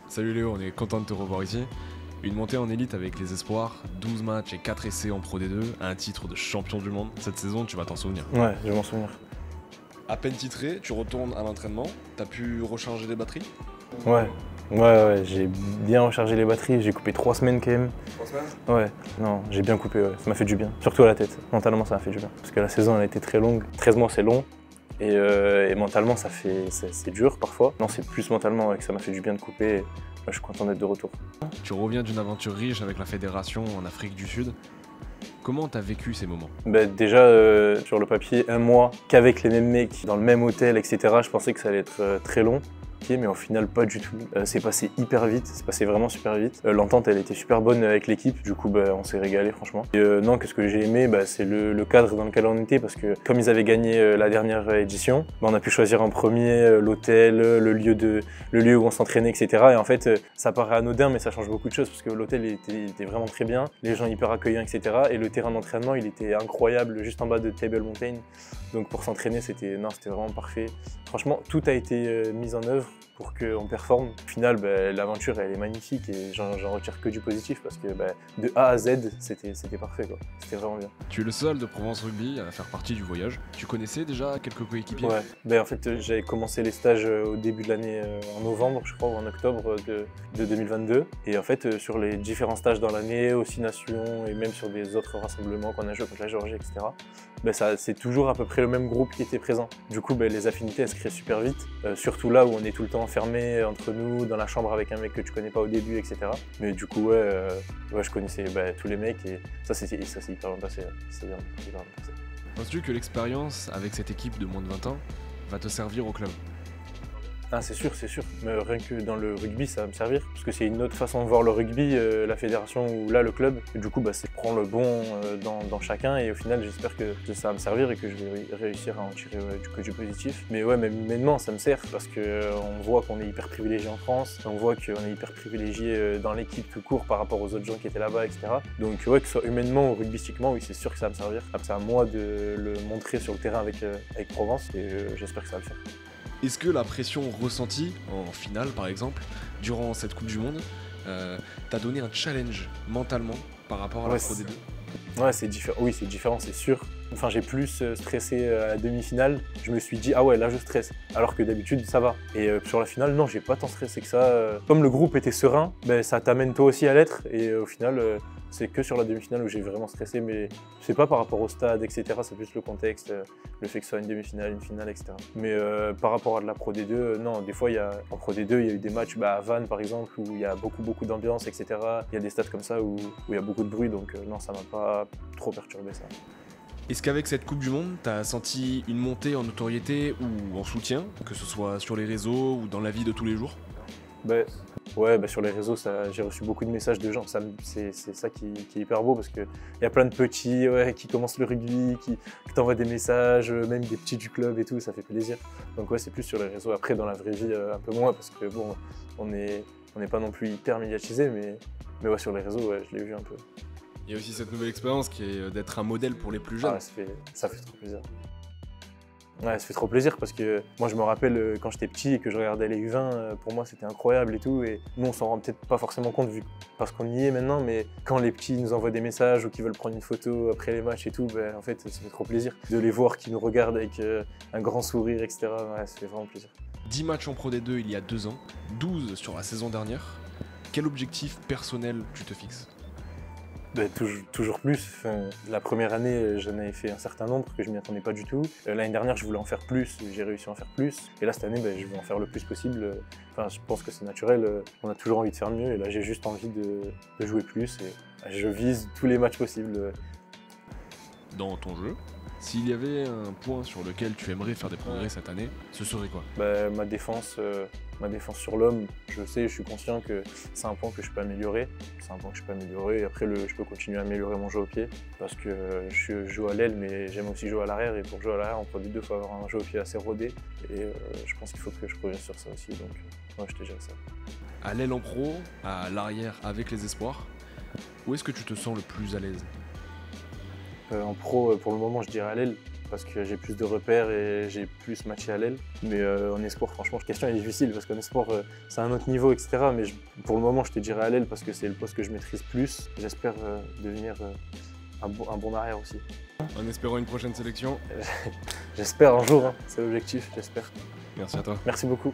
Salut Léo, on est content de te revoir ici. Une montée en élite avec les espoirs, 12 matchs et 4 essais en Pro D2, un titre de champion du monde. Cette saison, tu vas t'en souvenir. Ouais, je vais m'en souvenir. À peine titré, tu retournes à l'entraînement, t'as pu recharger les batteries? Ouais, j'ai bien rechargé les batteries, j'ai coupé 3 semaines quand même. 3 semaines? Ouais, non, j'ai bien coupé, ouais. Ça m'a fait du bien. Surtout à la tête, mentalement ça m'a fait du bien. Parce que la saison elle a été très longue, 13 mois c'est long. Et mentalement c'est dur parfois. Non, c'est plus mentalement ouais, que ça m'a fait du bien de couper. Je suis content d'être de retour. Tu reviens d'une aventure riche avec la fédération en Afrique du Sud. Comment t'as vécu ces moments? Déjà, sur le papier, un mois qu'avec les mêmes mecs, dans le même hôtel, etc. Je pensais que ça allait être très long. Mais au final pas du tout. C'est passé hyper vite, c'est passé vraiment super vite. L'entente elle était super bonne avec l'équipe, du coup on s'est régalé franchement. Et non, qu'est-ce que j'ai aimé, c'est le cadre dans lequel on était parce que comme ils avaient gagné la dernière édition, on a pu choisir en premier l'hôtel, le lieu où on s'entraînait, etc. Et en fait ça paraît anodin mais ça change beaucoup de choses parce que l'hôtel il était vraiment très bien, les gens hyper accueillants, etc. Et le terrain d'entraînement il était incroyable juste en bas de Table Mountain. Donc pour s'entraîner c'était vraiment parfait. Franchement tout a été mis en œuvre pour qu'on performe. Au final, l'aventure elle est magnifique et j'en retire que du positif parce que de A à Z, c'était parfait, quoi. C'était vraiment bien. Tu es le seul de Provence Rugby à faire partie du voyage. Tu connaissais déjà quelques coéquipiers? Ouais, en fait j'avais commencé les stages au début de l'année, en novembre je crois, ou en octobre de 2022. Et en fait sur les différents stages dans l'année, aux 6 nations et même sur des autres rassemblements qu'on a joué contre la Géorgie, etc. C'est toujours à peu près le même groupe qui était présent. Du coup les affinités elles se créent super vite, surtout là où on est tout le temps enfermé entre nous, dans la chambre avec un mec que tu connais pas au début, etc. Mais du coup je connaissais tous les mecs et ça c'est hyper bien passé. C'est bien, hyper bien passé. Penses-tu que l'expérience avec cette équipe de moins de 20 ans va te servir au club? Ah, c'est sûr. Mais rien que dans le rugby, ça va me servir. Parce que c'est une autre façon de voir le rugby, la fédération ou là, le club. Et du coup, c'est prendre le bon dans chacun. Et au final, j'espère que ça va me servir et que je vais réussir à en tirer que du positif. Mais ouais, même humainement, ça me sert. Parce qu'on voit qu'on est hyper privilégié en France. On voit qu'on est hyper privilégié dans l'équipe tout court par rapport aux autres gens qui étaient là-bas, etc. Donc ouais, que ce soit humainement ou rugbystiquement, oui, c'est sûr que ça va me servir. C'est à moi de le montrer sur le terrain avec Provence. Et j'espère que ça va le faire. Est-ce que la pression ressentie, en finale par exemple, durant cette Coupe du Monde, t'a donné un challenge mentalement par rapport à la Pro D2? Ouais, c'est différent. Oui, c'est différent, c'est sûr. Enfin, j'ai plus stressé à la demi-finale. Je me suis dit, ah ouais, là je stresse. Alors que d'habitude, ça va. Et sur la finale, non, j'ai pas tant stressé que ça. Comme le groupe était serein, ça t'amène toi aussi à l'être. Et au final, c'est que sur la demi-finale où j'ai vraiment stressé. Mais c'est pas par rapport au stade, etc. C'est plus le contexte, le fait que ce soit une demi-finale, une finale, etc. Mais par rapport à de la Pro D2, non, des fois, en Pro D2, il y a eu des matchs à Vannes, par exemple, où il y a beaucoup d'ambiance, etc. Il y a des stades comme ça où il y a beaucoup de bruit. Donc non, ça m'a pas trop perturbé, ça. Est-ce qu'avec cette Coupe du Monde, t'as senti une montée en notoriété ou en soutien, que ce soit sur les réseaux ou dans la vie de tous les jours? Sur les réseaux, j'ai reçu beaucoup de messages de gens. C'est ça qui est hyper beau parce qu'il y a plein de petits qui commencent le rugby, qui t'envoient des messages, même des petits du club et tout, ça fait plaisir. Donc ouais, c'est plus sur les réseaux. Après, dans la vraie vie, un peu moins parce que bon, on n'est pas non plus hyper médiatisé, mais ouais, sur les réseaux, ouais, je l'ai vu un peu. Il y a aussi cette nouvelle expérience qui est d'être un modèle pour les plus jeunes. Ça fait trop plaisir. Ouais, ça fait trop plaisir parce que moi je me rappelle quand j'étais petit et que je regardais les U20, pour moi c'était incroyable et tout. Et nous on s'en rend peut-être pas forcément compte parce qu'on y est maintenant, mais quand les petits nous envoient des messages ou qu'ils veulent prendre une photo après les matchs et tout, en fait ça fait trop plaisir de les voir qui nous regardent avec un grand sourire, etc. Ouais, ça fait vraiment plaisir. 10 matchs en Pro D2 il y a 2 ans, 12 sur la saison dernière. Quel objectif personnel tu te fixes? Toujours plus. Enfin, la première année, j'en avais fait un certain nombre que je m'y attendais pas du tout. L'année dernière, je voulais en faire plus, j'ai réussi à en faire plus. Et là, cette année, je veux en faire le plus possible. Enfin, je pense que c'est naturel, on a toujours envie de faire mieux. Et là, j'ai juste envie de jouer plus. Et je vise tous les matchs possibles. Dans ton jeu, s'il y avait un point sur lequel tu aimerais faire des progrès cette année, ce serait quoi? Ma défense sur l'homme, je suis conscient que c'est un point que je peux améliorer. Et après, je peux continuer à améliorer mon jeu au pied parce que je joue à l'aile, mais j'aime aussi jouer à l'arrière. Et pour jouer à l'arrière, en Pro D2, il faut avoir un jeu au pied assez rodé. Et je pense qu'il faut que je progresse sur ça aussi. Donc, moi, je te dirais ça. À l'aile en pro, à l'arrière avec les espoirs, où est-ce que tu te sens le plus à l'aise? En pro, pour le moment, je dirais à l'aile. parce que j'ai plus de repères et j'ai plus matché à l'aile. Mais en espoir, franchement, la question est difficile parce qu'en espoir, c'est un autre niveau, etc. Mais pour le moment, je te dirais à l'aile parce que c'est le poste que je maîtrise plus. J'espère devenir un bon arrière aussi. En espérant une prochaine sélection. J'espère un jour, hein. C'est l'objectif, j'espère. Merci à toi. Merci beaucoup.